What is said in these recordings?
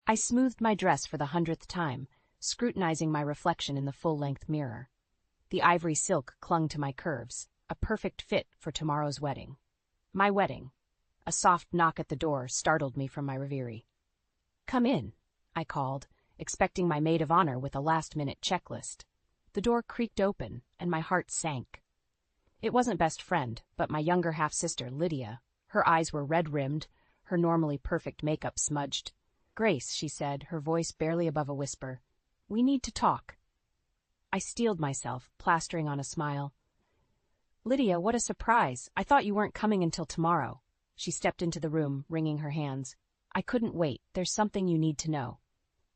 I smoothed my dress for the 100th time, scrutinizing my reflection in the full-length mirror. The ivory silk clung to my curves, a perfect fit for tomorrow's wedding. My wedding. A soft knock at the door startled me from my reverie. "Come in," I called, expecting my maid of honor with a last-minute checklist. The door creaked open, and my heart sank. It wasn't best friend, but my younger half-sister, Lydia. Her eyes were red-rimmed, her normally perfect makeup smudged. "Grace," she said, her voice barely above a whisper, "we need to talk." I steeled myself, plastering on a smile. "Lydia, what a surprise. I thought you weren't coming until tomorrow." She stepped into the room, wringing her hands. "I couldn't wait. There's something you need to know."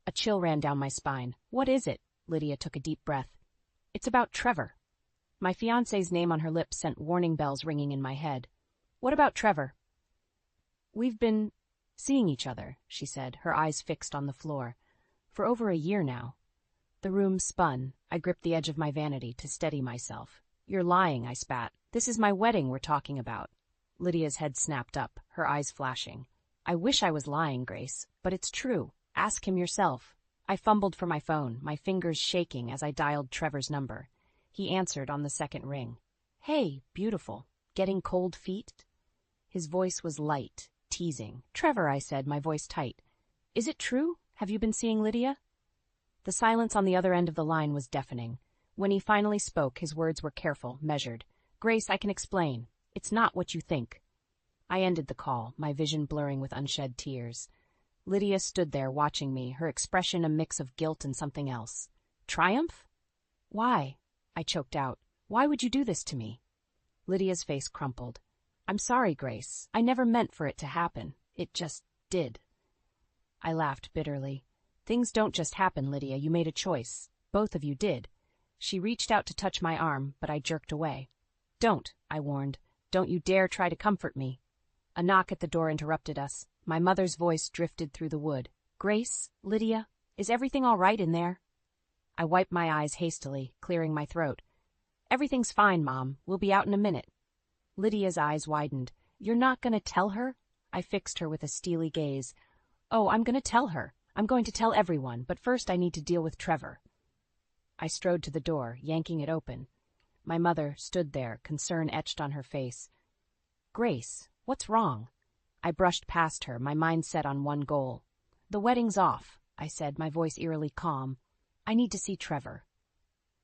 A chill ran down my spine. "What is it?" Lydia took a deep breath. "It's about Trevor." My fiancé's name on her lips sent warning bells ringing in my head. "What about Trevor?" "We've been seeing each other," she said, her eyes fixed on the floor. "For over a year now." The room spun. I gripped the edge of my vanity to steady myself. "You're lying," I spat. "This is my wedding we're talking about." Lydia's head snapped up, her eyes flashing. "I wish I was lying, Grace, but it's true. Ask him yourself." I fumbled for my phone, my fingers shaking as I dialed Trevor's number. He answered on the second ring. "Hey, beautiful. Getting cold feet?" His voice was light, teasing. "Trevor," I said, my voice tight. "Is it true? Have you been seeing Lydia?" The silence on the other end of the line was deafening. When he finally spoke, his words were careful, measured. "Grace, I can explain. It's not what you think." I ended the call, my vision blurring with unshed tears. Lydia stood there watching me, her expression a mix of guilt and something else. "Triumph?" "Why?" I choked out. "Why would you do this to me?" Lydia's face crumpled. "I'm sorry, Grace. I never meant for it to happen. It just did." I laughed bitterly. "Things don't just happen, Lydia. You made a choice. Both of you did." She reached out to touch my arm, but I jerked away. "Don't," I warned. "Don't you dare try to comfort me." A knock at the door interrupted us. My mother's voice drifted through the wood. "Grace? Lydia? Is everything all right in there?" I wiped my eyes hastily, clearing my throat. "Everything's fine, Mom. We'll be out in a minute." Lydia's eyes widened. "You're not going to tell her?" I fixed her with a steely gaze. "Oh, I'm going to tell her. I'm going to tell everyone, but first I need to deal with Trevor." I strode to the door, yanking it open. My mother stood there, concern etched on her face. "Grace, what's wrong?" I brushed past her, my mind set on one goal. "The wedding's off," I said, my voice eerily calm. "I need to see Trevor."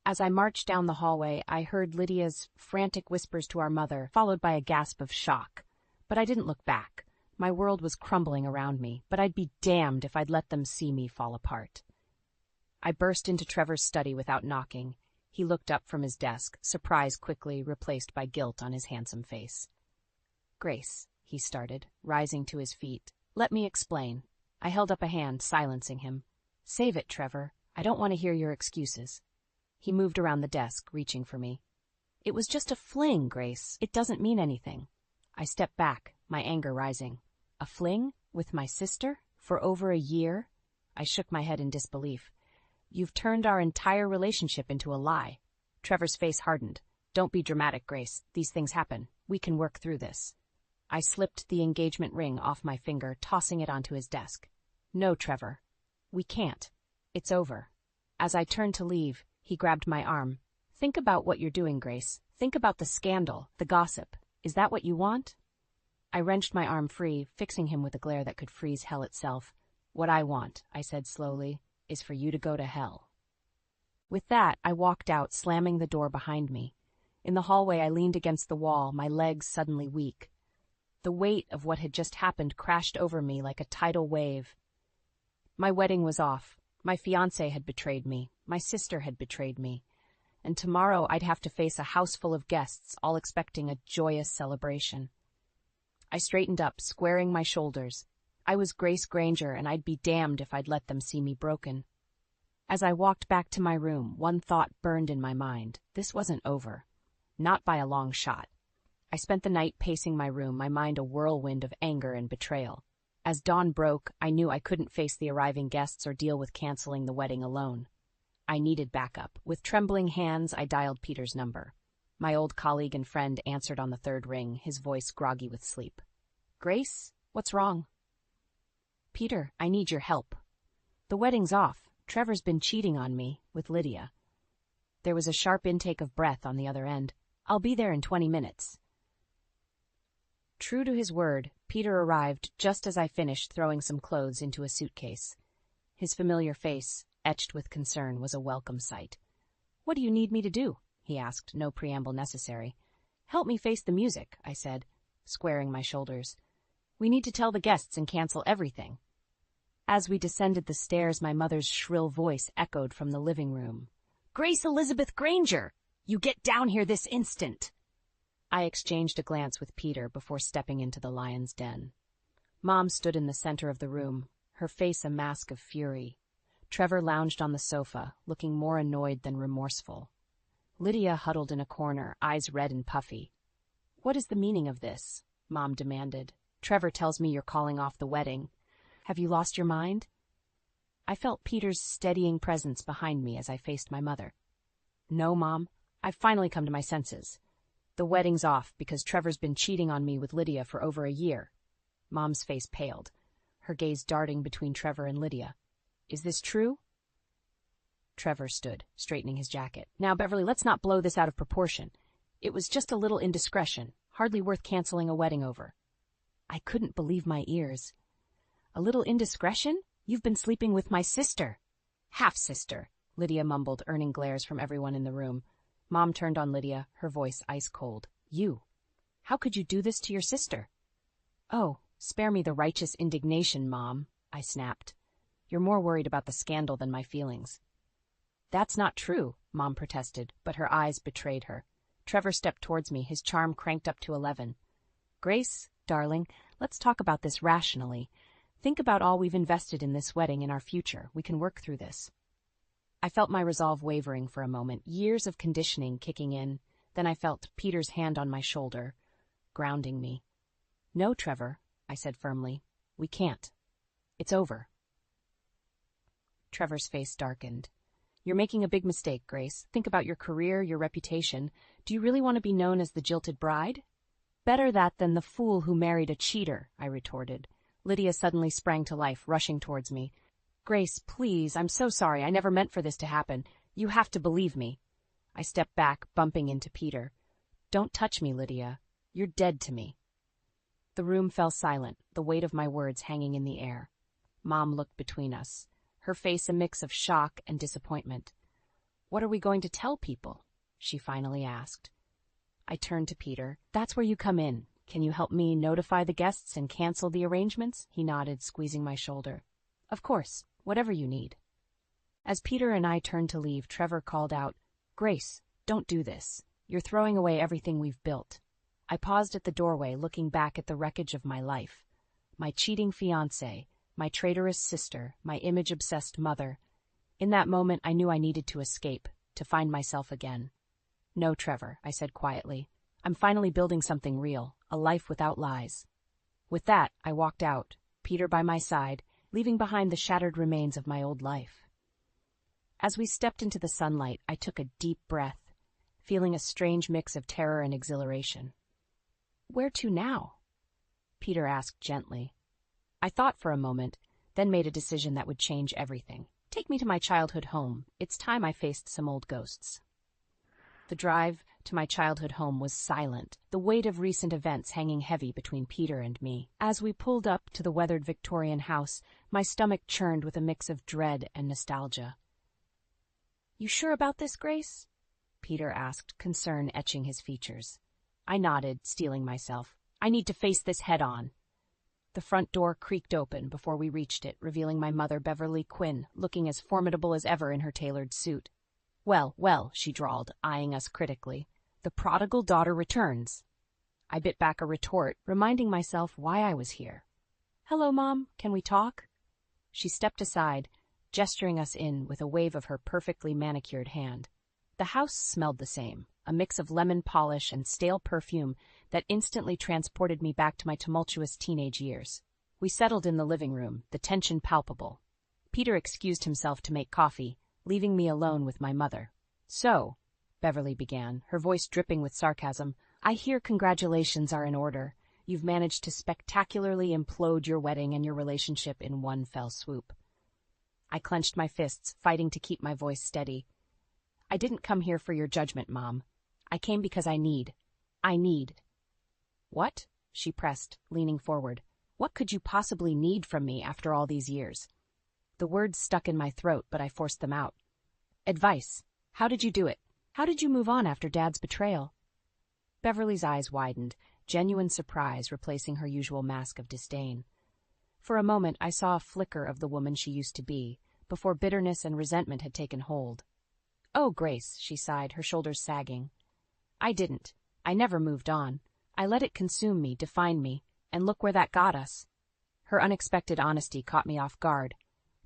As I marched down the hallway, I heard Lydia's frantic whispers to our mother, followed by a gasp of shock. But I didn't look back. My world was crumbling around me, but I'd be damned if I'd let them see me fall apart. I burst into Trevor's study without knocking. He looked up from his desk, surprise quickly replaced by guilt on his handsome face. "Grace," he started, rising to his feet. "Let me explain." I held up a hand, silencing him. "Save it, Trevor. I don't want to hear your excuses." He moved around the desk, reaching for me. "It was just a fling, Grace. It doesn't mean anything." I stepped back, my anger rising. "A fling? With my sister? For over a year?" I shook my head in disbelief. "You've turned our entire relationship into a lie." Trevor's face hardened. "Don't be dramatic, Grace. These things happen. We can work through this." I slipped the engagement ring off my finger, tossing it onto his desk. "No, Trevor. We can't. It's over." As I turned to leave, he grabbed my arm. "Think about what you're doing, Grace. Think about the scandal, the gossip. Is that what you want?" I wrenched my arm free, fixing him with a glare that could freeze hell itself. "What I want," I said slowly, "is for you to go to hell." With that, I walked out, slamming the door behind me. In the hallway, I leaned against the wall, my legs suddenly weak. The weight of what had just happened crashed over me like a tidal wave. My wedding was off. My fiancé had betrayed me. My sister had betrayed me. And tomorrow I'd have to face a house full of guests, all expecting a joyous celebration. I straightened up, squaring my shoulders. I was Grace Granger, and I'd be damned if I'd let them see me broken. As I walked back to my room, one thought burned in my mind. This wasn't over. Not by a long shot. I spent the night pacing my room, my mind a whirlwind of anger and betrayal. As dawn broke, I knew I couldn't face the arriving guests or deal with canceling the wedding alone. I needed backup. With trembling hands, I dialed Peter's number. My old colleague and friend answered on the third ring, his voice groggy with sleep. "Grace, what's wrong?" "Peter, I need your help." The wedding's off. Trevor's been cheating on me with Lydia. There was a sharp intake of breath on the other end. I'll be there in 20 minutes. True to his word, Peter arrived just as I finished throwing some clothes into a suitcase. His familiar face, etched with concern, was a welcome sight. "What do you need me to do?" he asked, no preamble necessary. "Help me face the music," I said, squaring my shoulders. "We need to tell the guests and cancel everything." As we descended the stairs, my mother's shrill voice echoed from the living room. "Grace Elizabeth Granger! You get down here this instant!" I exchanged a glance with Peter before stepping into the lion's den. Mom stood in the center of the room, her face a mask of fury. Trevor lounged on the sofa, looking more annoyed than remorseful. Lydia huddled in a corner, eyes red and puffy. "What is the meaning of this?" Mom demanded. "Trevor tells me you're calling off the wedding. Have you lost your mind?" I felt Peter's steadying presence behind me as I faced my mother. "No, Mom. I've finally come to my senses. The wedding's off because Trevor's been cheating on me with Lydia for over a year." Mom's face paled, her gaze darting between Trevor and Lydia. "Is this true?" Trevor stood, straightening his jacket. "Now, Beverly, let's not blow this out of proportion. It was just a little indiscretion, hardly worth canceling a wedding over." I couldn't believe my ears. "A little indiscretion? You've been sleeping with my sister." "Half-sister," Lydia mumbled, earning glares from everyone in the room. Mom turned on Lydia, her voice ice-cold. "You? How could you do this to your sister?" "Oh, spare me the righteous indignation, Mom," I snapped. "You're more worried about the scandal than my feelings." "That's not true," Mom protested, but her eyes betrayed her. Trevor stepped towards me, his charm cranked up to 11. "Grace, darling, let's talk about this rationally. Think about all we've invested in this wedding and our future. We can work through this." I felt my resolve wavering for a moment, years of conditioning kicking in. Then I felt Peter's hand on my shoulder, grounding me. "No, Trevor," I said firmly. "We can't. It's over." Trevor's face darkened. "You're making a big mistake, Grace. Think about your career, your reputation. Do you really want to be known as the jilted bride?" "Better that than the fool who married a cheater," I retorted. Lydia suddenly sprang to life, rushing towards me. "Grace, please, I'm so sorry. I never meant for this to happen. You have to believe me." I stepped back, bumping into Peter. "Don't touch me, Lydia. You're dead to me." The room fell silent, the weight of my words hanging in the air. Mom looked between us, her face a mix of shock and disappointment. "What are we going to tell people?" she finally asked. I turned to Peter. "That's where you come in. Can you help me notify the guests and cancel the arrangements?" He nodded, squeezing my shoulder. "Of course, whatever you need." As Peter and I turned to leave, Trevor called out, "Grace, don't do this. You're throwing away everything we've built." I paused at the doorway, looking back at the wreckage of my life. My cheating fiancé, my traitorous sister, my image-obsessed mother. In that moment, I knew I needed to escape, to find myself again. "No, Trevor," I said quietly. "I'm finally building something real, a life without lies." With that, I walked out, Peter by my side, leaving behind the shattered remains of my old life. As we stepped into the sunlight, I took a deep breath, feeling a strange mix of terror and exhilaration. "Where to now?" Peter asked gently. I thought for a moment, then made a decision that would change everything. "Take me to my childhood home. It's time I faced some old ghosts." The drive to my childhood home was silent, the weight of recent events hanging heavy between Peter and me. As we pulled up to the weathered Victorian house, my stomach churned with a mix of dread and nostalgia. "You sure about this, Grace?" Peter asked, concern etching his features. I nodded, steeling myself. "I need to face this head-on." The front door creaked open before we reached it, revealing my mother, Beverly Quinn, looking as formidable as ever in her tailored suit. "Well, well," she drawled, eyeing us critically. "The prodigal daughter returns." I bit back a retort, reminding myself why I was here. "Hello, Mom. Can we talk?" She stepped aside, gesturing us in with a wave of her perfectly manicured hand. The house smelled the same, a mix of lemon polish and stale perfume that instantly transported me back to my tumultuous teenage years. We settled in the living room, the tension palpable. Peter excused himself to make coffee, leaving me alone with my mother. "So," Beverly began, her voice dripping with sarcasm, "I hear congratulations are in order. You've managed to spectacularly implode your wedding and your relationship in one fell swoop." I clenched my fists, fighting to keep my voice steady. I didn't come here for your judgment, Mom. I came because I need. What? She pressed, leaning forward. What could you possibly need from me after all these years? The words stuck in my throat, but I forced them out. Advice. How did you do it? How did you move on after Dad's betrayal? Beverly's eyes widened, genuine surprise replacing her usual mask of disdain. For a moment I saw a flicker of the woman she used to be, before bitterness and resentment had taken hold. Oh, Grace, she sighed, her shoulders sagging. I didn't. I never moved on. I let it consume me, define me, and look where that got us. Her unexpected honesty caught me off guard.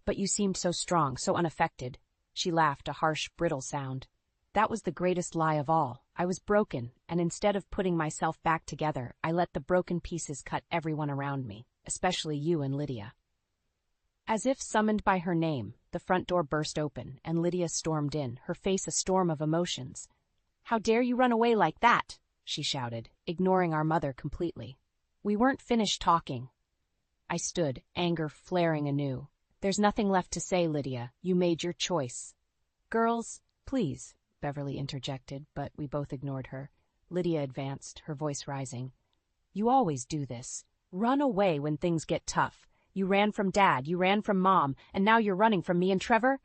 But you seemed so strong, so unaffected. She laughed, a harsh, brittle sound. That was the greatest lie of all. I was broken, and instead of putting myself back together, I let the broken pieces cut everyone around me, especially you and Lydia. As if summoned by her name, the front door burst open, and Lydia stormed in, her face a storm of emotions. How dare you run away like that? She shouted, ignoring our mother completely. We weren't finished talking. I stood, anger flaring anew. There's nothing left to say, Lydia. You made your choice. Girls, please, Beverly interjected, but we both ignored her. Lydia advanced, her voice rising. You always do this. Run away when things get tough. You ran from Dad, you ran from Mom, and now you're running from me and Trevor?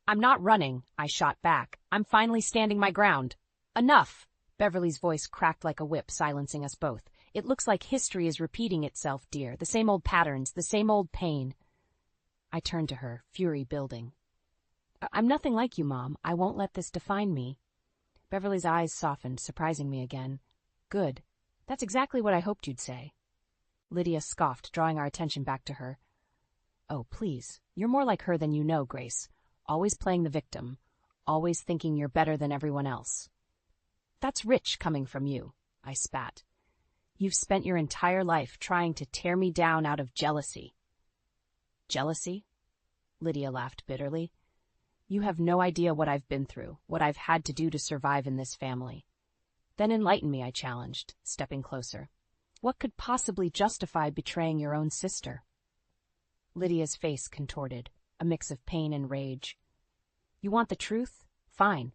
I'm not running, I shot back. I'm finally standing my ground. Enough! Beverly's voice cracked like a whip, silencing us both. It looks like history is repeating itself, dear. The same old patterns, the same old pain. I turned to her, fury building. I'm nothing like you, Mom. I won't let this define me. Beverly's eyes softened, surprising me again. Good. That's exactly what I hoped you'd say. Lydia scoffed, drawing our attention back to her. Oh, please. You're more like her than you know, Grace. Always playing the victim. Always thinking you're better than everyone else. That's rich coming from you, I spat. You've spent your entire life trying to tear me down out of jealousy. Jealousy? Lydia laughed bitterly. You have no idea what I've been through, what I've had to do to survive in this family. Then enlighten me, I challenged, stepping closer. What could possibly justify betraying your own sister? Lydia's face contorted, a mix of pain and rage. You want the truth? Fine.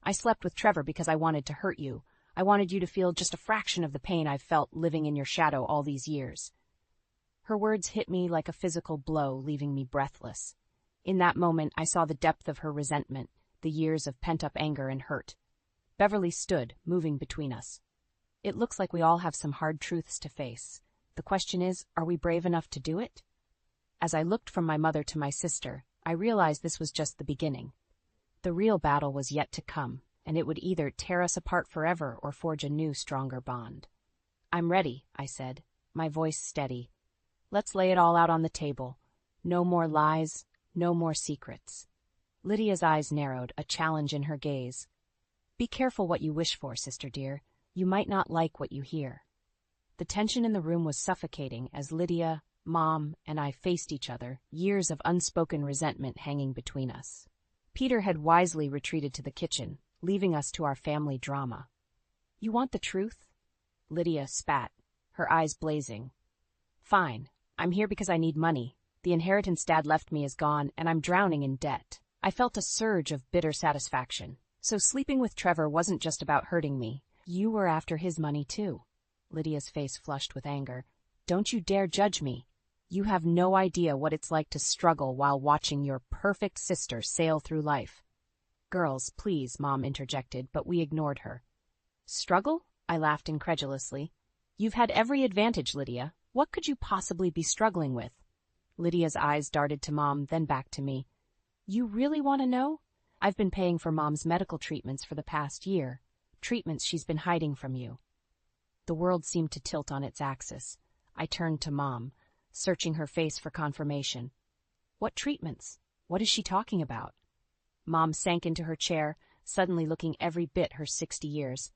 I slept with Trevor because I wanted to hurt you. I wanted you to feel just a fraction of the pain I've felt living in your shadow all these years. Her words hit me like a physical blow, leaving me breathless. In that moment, I saw the depth of her resentment, the years of pent-up anger and hurt. Beverly stood, moving between us. It looks like we all have some hard truths to face. The question is, are we brave enough to do it? As I looked from my mother to my sister, I realized this was just the beginning. The real battle was yet to come, and it would either tear us apart forever or forge a new, stronger bond. I'm ready, I said, my voice steady. Let's lay it all out on the table. No more lies, no more secrets. Lydia's eyes narrowed, a challenge in her gaze. Be careful what you wish for, sister dear. You might not like what you hear. The tension in the room was suffocating as Lydia, Mom, and I faced each other, years of unspoken resentment hanging between us. Peter had wisely retreated to the kitchen, leaving us to our family drama. You want the truth? Lydia spat, her eyes blazing. Fine. I'm here because I need money. The inheritance Dad left me is gone, and I'm drowning in debt. I felt a surge of bitter satisfaction. So sleeping with Trevor wasn't just about hurting me. You were after his money, too. Lydia's face flushed with anger. Don't you dare judge me. You have no idea what it's like to struggle while watching your perfect sister sail through life. Girls, please, Mom interjected, but we ignored her. Struggle? I laughed incredulously. You've had every advantage, Lydia. What could you possibly be struggling with? Lydia's eyes darted to Mom, then back to me. You really want to know? I've been paying for Mom's medical treatments for the past year. Treatments she's been hiding from you. The world seemed to tilt on its axis. I turned to Mom, searching her face for confirmation. What treatments? What is she talking about? Mom sank into her chair, suddenly looking every bit her 60 years.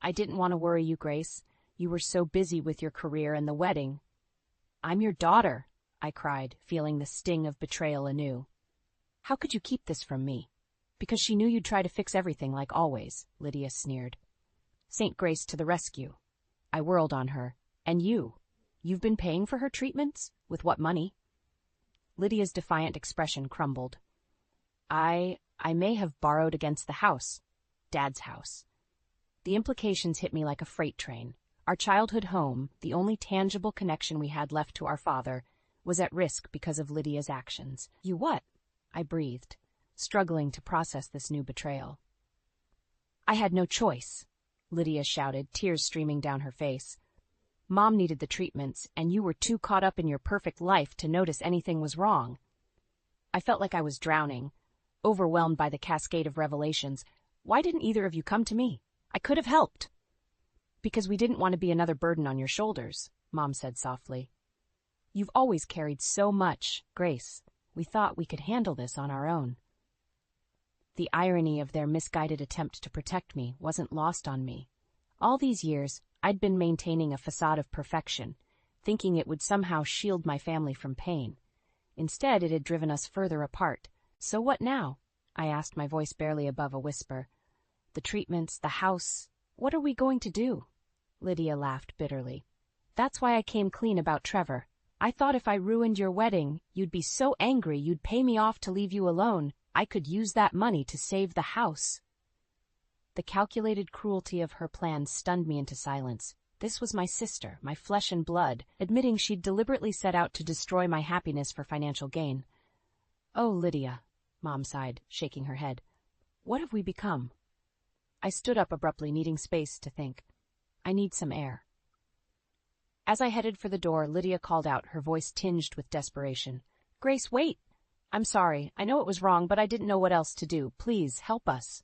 I didn't want to worry you, Grace. You were so busy with your career and the wedding. I'm your daughter, I cried, feeling the sting of betrayal anew. How could you keep this from me? Because she knew you'd try to fix everything like always, Lydia sneered. Saint Grace to the rescue. I whirled on her. And you? You've been paying for her treatments? With what money? Lydia's defiant expression crumbled. I may have borrowed against the house. Dad's house. The implications hit me like a freight train. Our childhood home, the only tangible connection we had left to our father, was at risk because of Lydia's actions. You what? I breathed, struggling to process this new betrayal. I had no choice, Lydia shouted, tears streaming down her face. Mom needed the treatments, and you were too caught up in your perfect life to notice anything was wrong. I felt like I was drowning, overwhelmed by the cascade of revelations. Why didn't either of you come to me? I could have helped. Because we didn't want to be another burden on your shoulders, Mom said softly. You've always carried so much, Grace. We thought we could handle this on our own. The irony of their misguided attempt to protect me wasn't lost on me. All these years, I'd been maintaining a facade of perfection, thinking it would somehow shield my family from pain. Instead, it had driven us further apart. So what now? I asked, my voice barely above a whisper. The treatments, the house, what are we going to do? Lydia laughed bitterly. That's why I came clean about Trevor. I thought if I ruined your wedding, you'd be so angry you'd pay me off to leave you alone. I could use that money to save the house. The calculated cruelty of her plan stunned me into silence. This was my sister, my flesh and blood, admitting she'd deliberately set out to destroy my happiness for financial gain. Oh, Lydia, Mom sighed, shaking her head. What have we become? I stood up abruptly, needing space to think. I need some air. As I headed for the door, Lydia called out, her voice tinged with desperation. Grace, wait! I'm sorry. I know it was wrong, but I didn't know what else to do. Please, help us.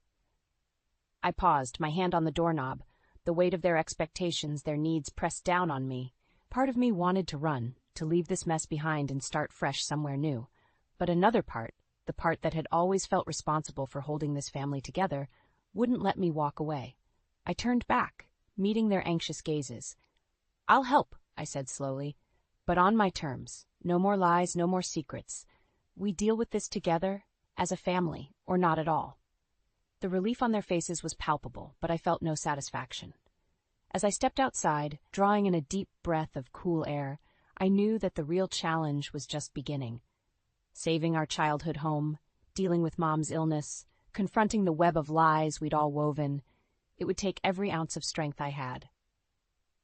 I paused, my hand on the doorknob. The weight of their expectations, their needs pressed down on me. Part of me wanted to run, to leave this mess behind and start fresh somewhere new. But another part, the part that had always felt responsible for holding this family together, wouldn't let me walk away. I turned back, meeting their anxious gazes. I'll help, I said slowly, but on my terms. No more lies, no more secrets. We deal with this together, as a family, or not at all. The relief on their faces was palpable, but I felt no satisfaction. As I stepped outside, drawing in a deep breath of cool air, I knew that the real challenge was just beginning. Saving our childhood home, dealing with Mom's illness, confronting the web of lies we'd all woven, it would take every ounce of strength I had.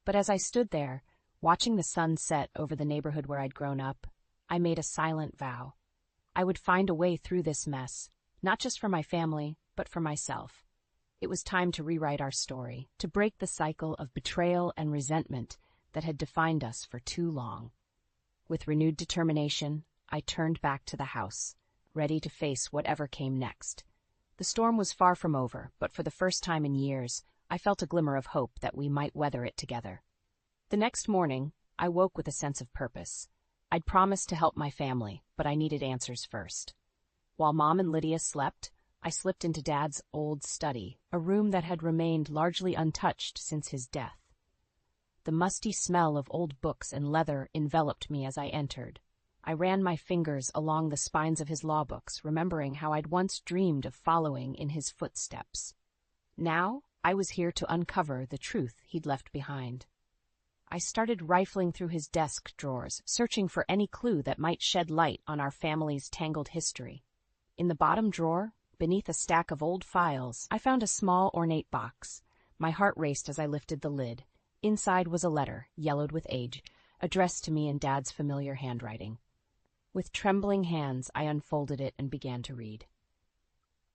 But as I stood there, watching the sun set over the neighborhood where I'd grown up, I made a silent vow. I would find a way through this mess, not just for my family, but for myself. It was time to rewrite our story, to break the cycle of betrayal and resentment that had defined us for too long. With renewed determination, I turned back to the house, ready to face whatever came next. The storm was far from over, but for the first time in years, I felt a glimmer of hope that we might weather it together. The next morning, I woke with a sense of purpose. I'd promised to help my family, but I needed answers first. While Mom and Lydia slept, I slipped into Dad's old study, a room that had remained largely untouched since his death. The musty smell of old books and leather enveloped me as I entered. I ran my fingers along the spines of his law books, remembering how I'd once dreamed of following in his footsteps. Now, I was here to uncover the truth he'd left behind. I started rifling through his desk drawers, searching for any clue that might shed light on our family's tangled history. In the bottom drawer, beneath a stack of old files, I found a small, ornate box. My heart raced as I lifted the lid. Inside was a letter, yellowed with age, addressed to me in Dad's familiar handwriting. With trembling hands, I unfolded it and began to read.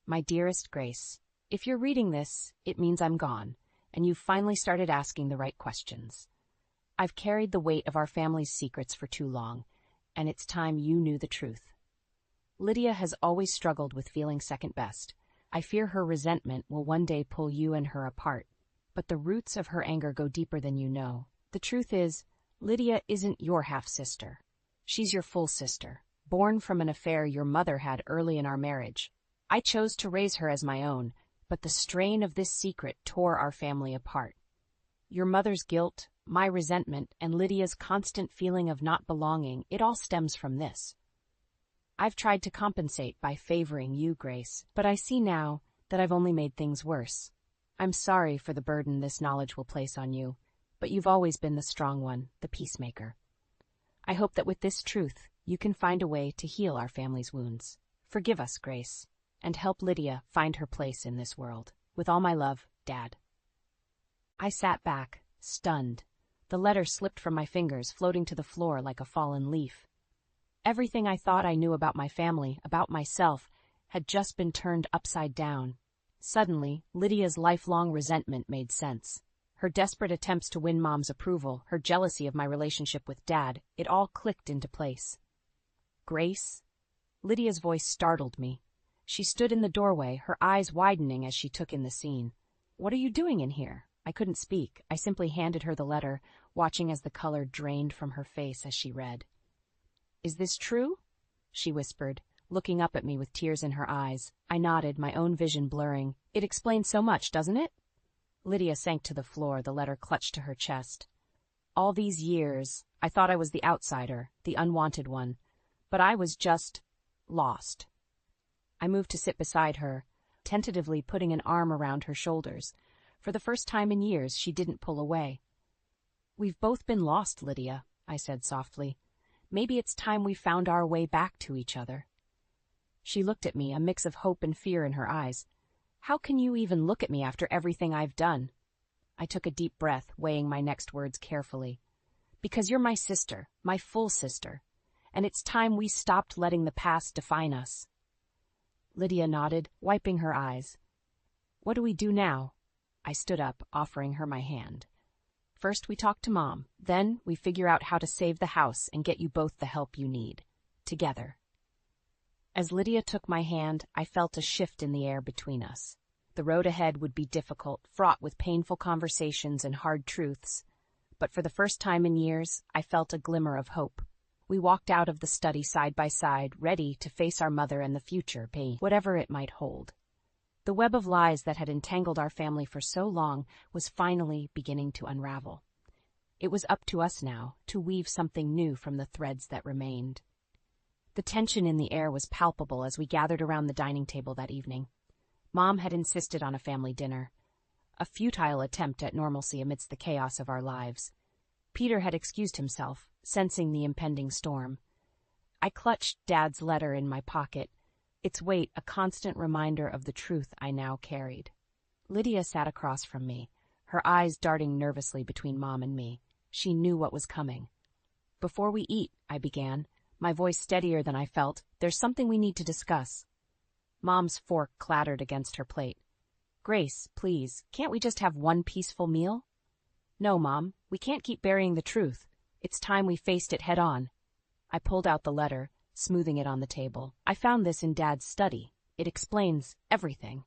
My dearest Grace, if you're reading this, it means I'm gone, and you've finally started asking the right questions. I've carried the weight of our family's secrets for too long, and it's time you knew the truth. Lydia has always struggled with feeling second best. I fear her resentment will one day pull you and her apart, but the roots of her anger go deeper than you know. The truth is, Lydia isn't your half-sister. She's your full sister, born from an affair your mother had early in our marriage. I chose to raise her as my own, but the strain of this secret tore our family apart. Your mother's guilt, my resentment, and Lydia's constant feeling of not belonging, it all stems from this. I've tried to compensate by favoring you, Grace, but I see now that I've only made things worse. I'm sorry for the burden this knowledge will place on you, but you've always been the strong one, the peacemaker. I hope that with this truth, You can find a way to heal our family's wounds. Forgive us, Grace, and help Lydia find her place in this world. With all my love, Dad. I sat back, stunned. The letter slipped from my fingers, floating to the floor like a fallen leaf. Everything I thought I knew about my family, about myself, had just been turned upside down. Suddenly, Lydia's lifelong resentment made sense. Her desperate attempts to win Mom's approval, her jealousy of my relationship with Dad, it all clicked into place. Grace? Lydia's voice startled me. She stood in the doorway, her eyes widening as she took in the scene. What are you doing in here? I couldn't speak. I simply handed her the letter, watching as the color drained from her face as she read. Is this true? She whispered, looking up at me with tears in her eyes. I nodded, my own vision blurring. It explains so much, doesn't it? Lydia sank to the floor, the letter clutched to her chest. All these years, I thought I was the outsider, the unwanted one, but I was just lost. I moved to sit beside her, tentatively putting an arm around her shoulders. For the first time in years, she didn't pull away. We've both been lost, Lydia, I said softly. Maybe it's time we found our way back to each other. She looked at me, a mix of hope and fear in her eyes. How can you even look at me after everything I've done? I took a deep breath, weighing my next words carefully. Because you're my sister, my full sister, and it's time we stopped letting the past define us. Lydia nodded, wiping her eyes. What do we do now? I stood up, offering her my hand. First we talk to Mom, then we figure out how to save the house and get you both the help you need. Together. As Lydia took my hand, I felt a shift in the air between us. The road ahead would be difficult, fraught with painful conversations and hard truths. But for the first time in years, I felt a glimmer of hope. We walked out of the study side by side, ready to face our mother and the future, whatever it might hold. The web of lies that had entangled our family for so long was finally beginning to unravel. It was up to us now to weave something new from the threads that remained. The tension in the air was palpable as we gathered around the dining table that evening. Mom had insisted on a family dinner, a futile attempt at normalcy amidst the chaos of our lives. Peter had excused himself, sensing the impending storm. I clutched Dad's letter in my pocket, its weight a constant reminder of the truth I now carried. Lydia sat across from me, her eyes darting nervously between Mom and me. She knew what was coming. Before we eat, I began, my voice steadier than I felt, there's something we need to discuss. Mom's fork clattered against her plate. Grace, please, can't we just have one peaceful meal? No, Mom, we can't keep burying the truth. It's time we faced it head on. I pulled out the letter, smoothing it on the table. I found this in Dad's study. It explains everything.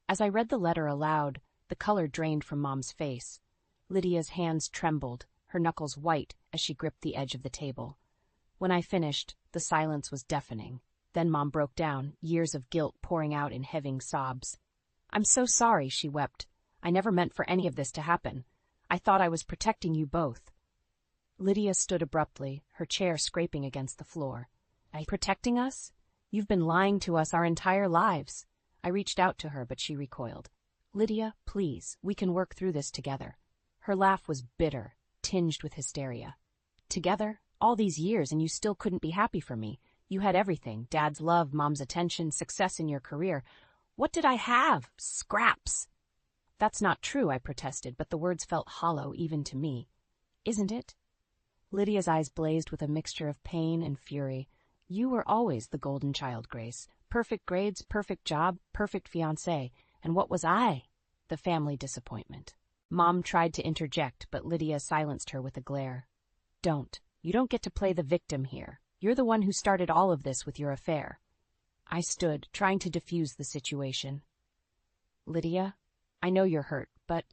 As I read the letter aloud, the color drained from Mom's face. Lydia's hands trembled, her knuckles white as she gripped the edge of the table. When I finished, the silence was deafening. Then Mom broke down, years of guilt pouring out in heaving sobs. I'm so sorry, she wept. I never meant for any of this to happen. I thought I was protecting you both. Lydia stood abruptly, her chair scraping against the floor. Protecting us? You've been lying to us our entire lives. I reached out to her, but she recoiled. Lydia, please, we can work through this together. Her laugh was bitter, tinged with hysteria. Together? All these years, and you still couldn't be happy for me. You had everything, Dad's love, Mom's attention, success in your career. What did I have? Scraps. That's not true, I protested, but the words felt hollow even to me. Isn't it? Lydia's eyes blazed with a mixture of pain and fury. You were always the golden child, Grace. Perfect grades, perfect job, perfect fiancé. And what was I? The family disappointment. Mom tried to interject, but Lydia silenced her with a glare. Don't. You don't get to play the victim here. You're the one who started all of this with your affair. I stood, trying to defuse the situation. Lydia, I know you're hurt, but...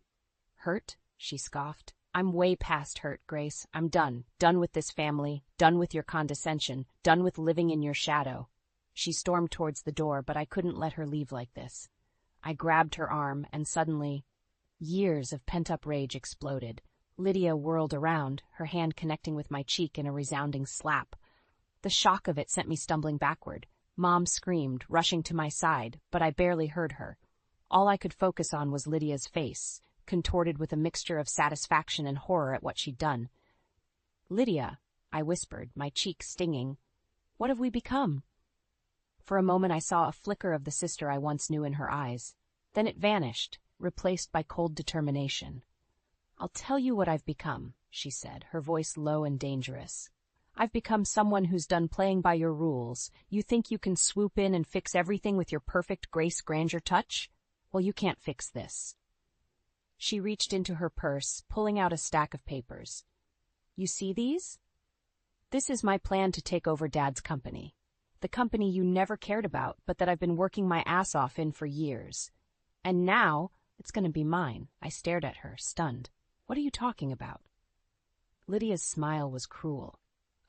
Hurt? She scoffed. I'm way past hurt, Grace. I'm done. Done with this family. Done with your condescension. Done with living in your shadow. She stormed towards the door, but I couldn't let her leave like this. I grabbed her arm, and suddenly, years of pent-up rage exploded. Lydia whirled around, her hand connecting with my cheek in a resounding slap. The shock of it sent me stumbling backward. Mom screamed, rushing to my side, but I barely heard her. All I could focus on was Lydia's face, contorted with a mixture of satisfaction and horror at what she'd done. Lydia, I whispered, my cheek stinging. What have we become? For a moment I saw a flicker of the sister I once knew in her eyes. Then it vanished, replaced by cold determination. I'll tell you what I've become, she said, her voice low and dangerous. I've become someone who's done playing by your rules. You think you can swoop in and fix everything with your perfect Grace Granger touch? Well, you can't fix this. She reached into her purse, pulling out a stack of papers. You see these? This is my plan to take over Dad's company. The company you never cared about, but that I've been working my ass off in for years. And now, it's going to be mine. I stared at her, stunned. What are you talking about? Lydia's smile was cruel.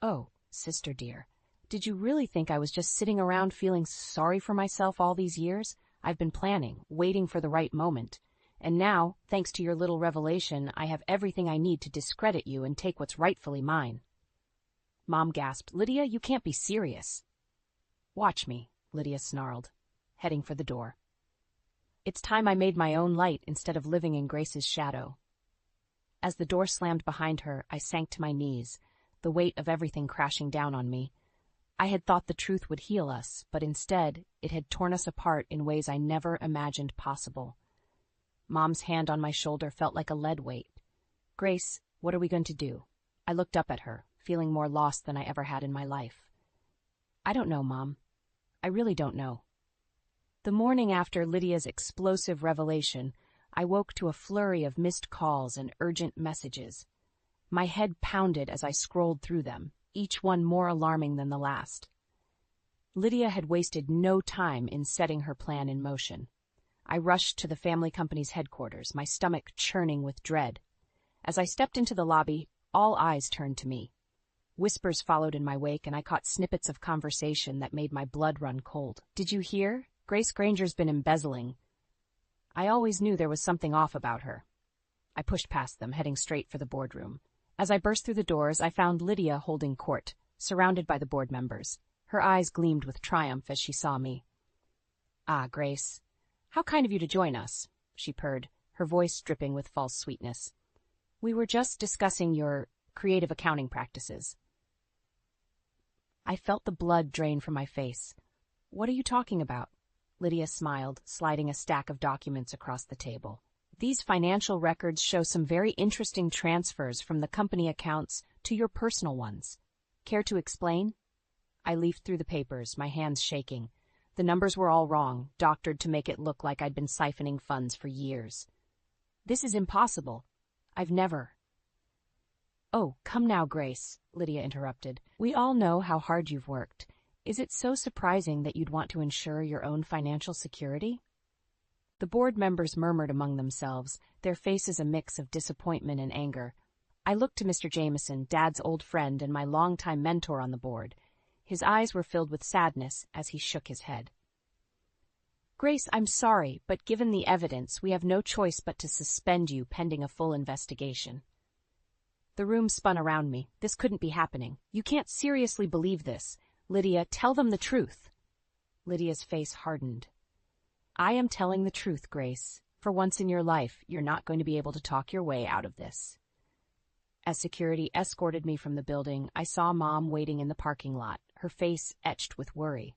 Oh, sister dear, did you really think I was just sitting around feeling sorry for myself all these years? I've been planning, waiting for the right moment. And now, thanks to your little revelation, I have everything I need to discredit you and take what's rightfully mine. Mom gasped, Lydia, you can't be serious. Watch me, Lydia snarled, heading for the door. It's time I made my own light instead of living in Grace's shadow. As the door slammed behind her, I sank to my knees, the weight of everything crashing down on me. I had thought the truth would heal us, but instead, it had torn us apart in ways I never imagined possible. Mom's hand on my shoulder felt like a lead weight. Grace, what are we going to do? I looked up at her, feeling more lost than I ever had in my life. I don't know, Mom. I really don't know. The morning after Lydia's explosive revelation, I woke to a flurry of missed calls and urgent messages. My head pounded as I scrolled through them, each one more alarming than the last. Lydia had wasted no time in setting her plan in motion. I rushed to the family company's headquarters, my stomach churning with dread. As I stepped into the lobby, all eyes turned to me. Whispers followed in my wake, and I caught snippets of conversation that made my blood run cold. Did you hear? Grace Granger's been embezzling. I always knew there was something off about her. I pushed past them, heading straight for the boardroom. As I burst through the doors, I found Lydia holding court, surrounded by the board members. Her eyes gleamed with triumph as she saw me. Ah, Grace, how kind of you to join us, she purred, her voice dripping with false sweetness. We were just discussing your creative accounting practices. I felt the blood drain from my face. What are you talking about? Lydia smiled, sliding a stack of documents across the table. These financial records show some very interesting transfers from the company accounts to your personal ones. Care to explain? I leafed through the papers, my hands shaking. The numbers were all wrong, doctored to make it look like I'd been siphoning funds for years. This is impossible. I've never. Oh, come now, Grace, Lydia interrupted. We all know how hard you've worked. Is it so surprising that you'd want to ensure your own financial security? The board members murmured among themselves, their faces a mix of disappointment and anger. I looked to Mr. Jameson, Dad's old friend and my longtime mentor on the board. His eyes were filled with sadness as he shook his head. Grace, I'm sorry, but given the evidence, we have no choice but to suspend you pending a full investigation. The room spun around me. This couldn't be happening. You can't seriously believe this. Lydia, tell them the truth. Lydia's face hardened. I am telling the truth, Grace. For once in your life, you're not going to be able to talk your way out of this. As security escorted me from the building, I saw Mom waiting in the parking lot, her face etched with worry.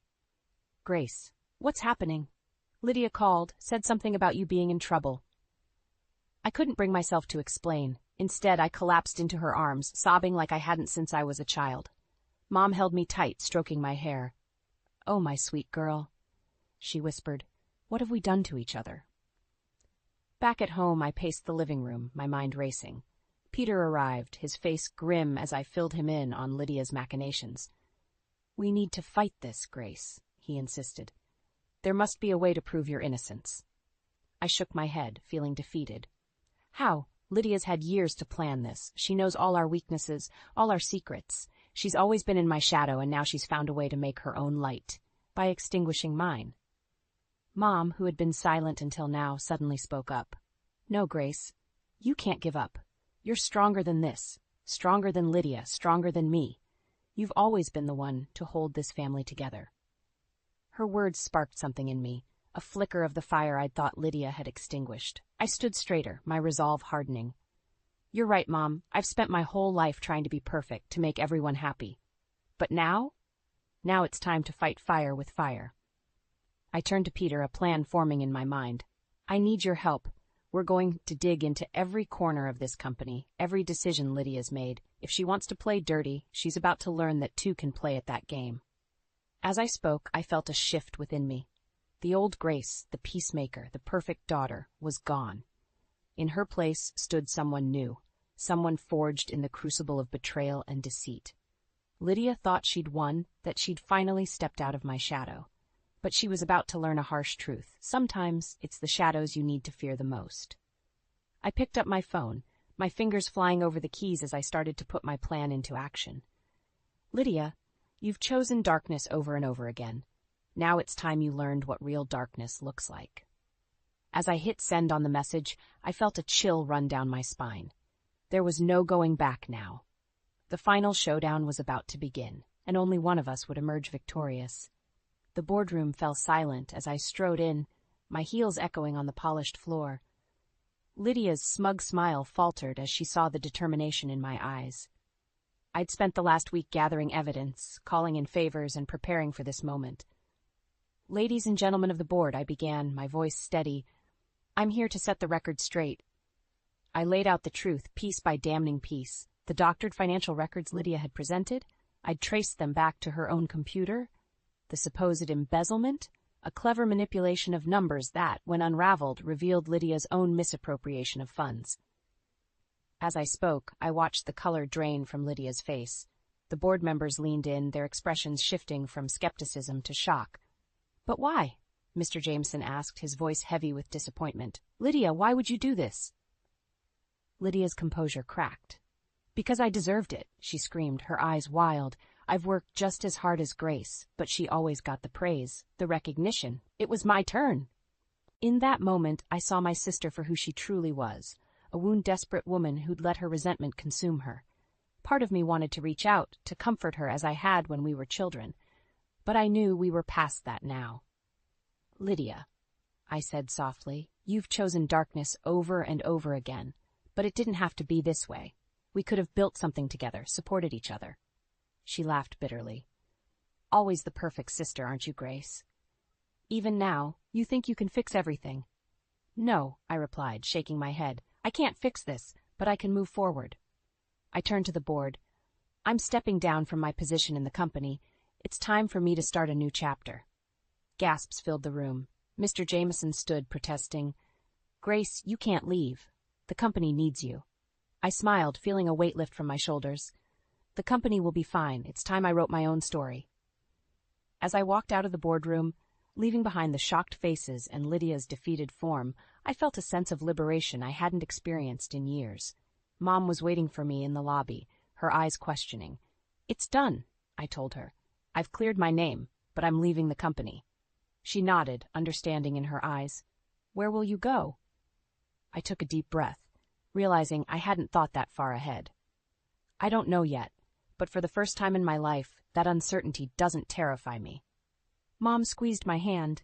Grace, what's happening? Lydia called, said something about you being in trouble. I couldn't bring myself to explain. Instead, I collapsed into her arms, sobbing like I hadn't since I was a child. Mom held me tight, stroking my hair. Oh, my sweet girl, she whispered. What have we done to each other? Back at home, I paced the living room, my mind racing. Peter arrived, his face grim as I filled him in on Lydia's machinations. We need to fight this, Grace, he insisted. There must be a way to prove your innocence. I shook my head, feeling defeated. How? Lydia's had years to plan this. She knows all our weaknesses, all our secrets. She's always been in my shadow, and now she's found a way to make her own light, by extinguishing mine. Mom, who had been silent until now, suddenly spoke up. No, Grace, you can't give up. You're stronger than this, stronger than Lydia, stronger than me. You've always been the one to hold this family together. Her words sparked something in me, a flicker of the fire I'd thought Lydia had extinguished. I stood straighter, my resolve hardening. You're right, Mom. I've spent my whole life trying to be perfect, to make everyone happy. But now? Now it's time to fight fire with fire. I turned to Peter, a plan forming in my mind. I need your help. We're going to dig into every corner of this company, every decision Lydia's made. If she wants to play dirty, she's about to learn that two can play at that game. As I spoke, I felt a shift within me. The old Grace, the peacemaker, the perfect daughter, was gone. In her place stood someone new, someone forged in the crucible of betrayal and deceit. Lydia thought she'd won, that she'd finally stepped out of my shadow. But she was about to learn a harsh truth. Sometimes it's the shadows you need to fear the most. I picked up my phone, my fingers flying over the keys as I started to put my plan into action. Lydia, you've chosen darkness over and over again. Now it's time you learned what real darkness looks like. As I hit send on the message, I felt a chill run down my spine. There was no going back now. The final showdown was about to begin, and only one of us would emerge victorious. The boardroom fell silent as I strode in, my heels echoing on the polished floor. Lydia's smug smile faltered as she saw the determination in my eyes. I'd spent the last week gathering evidence, calling in favors, and preparing for this moment. Ladies and gentlemen of the board, I began, my voice steady. I'm here to set the record straight. I laid out the truth, piece by damning piece. The doctored financial records Lydia had presented, I'd traced them back to her own computer. The supposed embezzlement, a clever manipulation of numbers that, when unraveled, revealed Lydia's own misappropriation of funds. As I spoke, I watched the color drain from Lydia's face. The board members leaned in, their expressions shifting from skepticism to shock. But why? Mr. Jameson asked, his voice heavy with disappointment. Lydia, why would you do this? Lydia's composure cracked. Because I deserved it, she screamed, her eyes wild. I've worked just as hard as Grace, but she always got the praise, the recognition. It was my turn. In that moment, I saw my sister for who she truly was, a wound-desperate woman who'd let her resentment consume her. Part of me wanted to reach out, to comfort her as I had when we were children, but I knew we were past that now. Lydia, I said softly, you've chosen darkness over and over again, but it didn't have to be this way. We could have built something together, supported each other. She laughed bitterly. Always the perfect sister, aren't you, Grace? Even now, you think you can fix everything. No, I replied, shaking my head. I can't fix this, but I can move forward. I turned to the board. I'm stepping down from my position in the company. It's time for me to start a new chapter. Gasps filled the room. Mr. Jameson stood, protesting. Grace, you can't leave. The company needs you. I smiled, feeling a weight lift from my shoulders. The company will be fine. It's time I wrote my own story. As I walked out of the boardroom, leaving behind the shocked faces and Lydia's defeated form, I felt a sense of liberation I hadn't experienced in years. Mom was waiting for me in the lobby, her eyes questioning. It's done, I told her. I've cleared my name, but I'm leaving the company. She nodded, understanding in her eyes. Where will you go? I took a deep breath, realizing I hadn't thought that far ahead. I don't know yet, but for the first time in my life, that uncertainty doesn't terrify me. Mom squeezed my hand.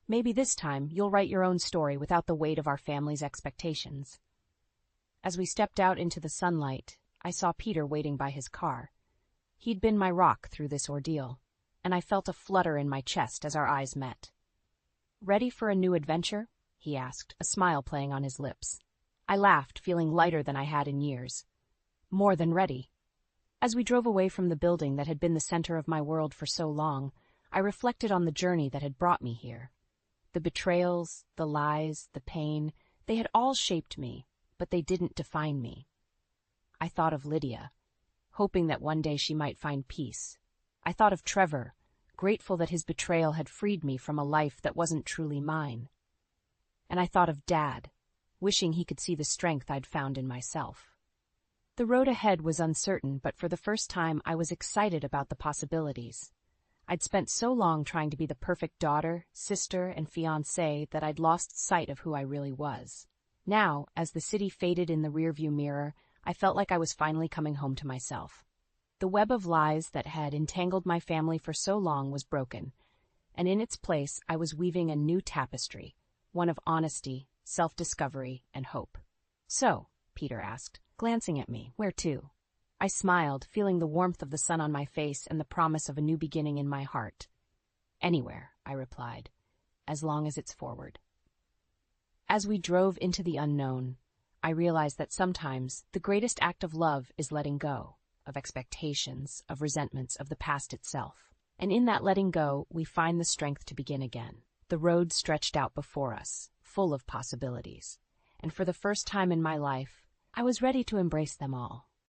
Maybe this time you'll write your own story without the weight of our family's expectations. As we stepped out into the sunlight, I saw Peter waiting by his car. He'd been my rock through this ordeal, and I felt a flutter in my chest as our eyes met. Ready for a new adventure? He asked, a smile playing on his lips. I laughed, feeling lighter than I had in years. More than ready. As we drove away from the building that had been the center of my world for so long, I reflected on the journey that had brought me here. The betrayals, the lies, the pain, they had all shaped me, but they didn't define me. I thought of Lydia, hoping that one day she might find peace. I thought of Trevor, grateful that his betrayal had freed me from a life that wasn't truly mine. And I thought of Dad, wishing he could see the strength I'd found in myself. The road ahead was uncertain, but for the first time I was excited about the possibilities. I'd spent so long trying to be the perfect daughter, sister, and fiancé that I'd lost sight of who I really was. Now, as the city faded in the rearview mirror, I felt like I was finally coming home to myself. The web of lies that had entangled my family for so long was broken, and in its place I was weaving a new tapestry, one of honesty, self-discovery, and hope. So, Peter asked, glancing at me, where to? I smiled, feeling the warmth of the sun on my face and the promise of a new beginning in my heart. Anywhere, I replied, as long as it's forward. As we drove into the unknown, I realized that sometimes the greatest act of love is letting go of expectations, of resentments, of the past itself. And in that letting go, we find the strength to begin again. The road stretched out before us, full of possibilities. And for the first time in my life, I was ready to embrace them all.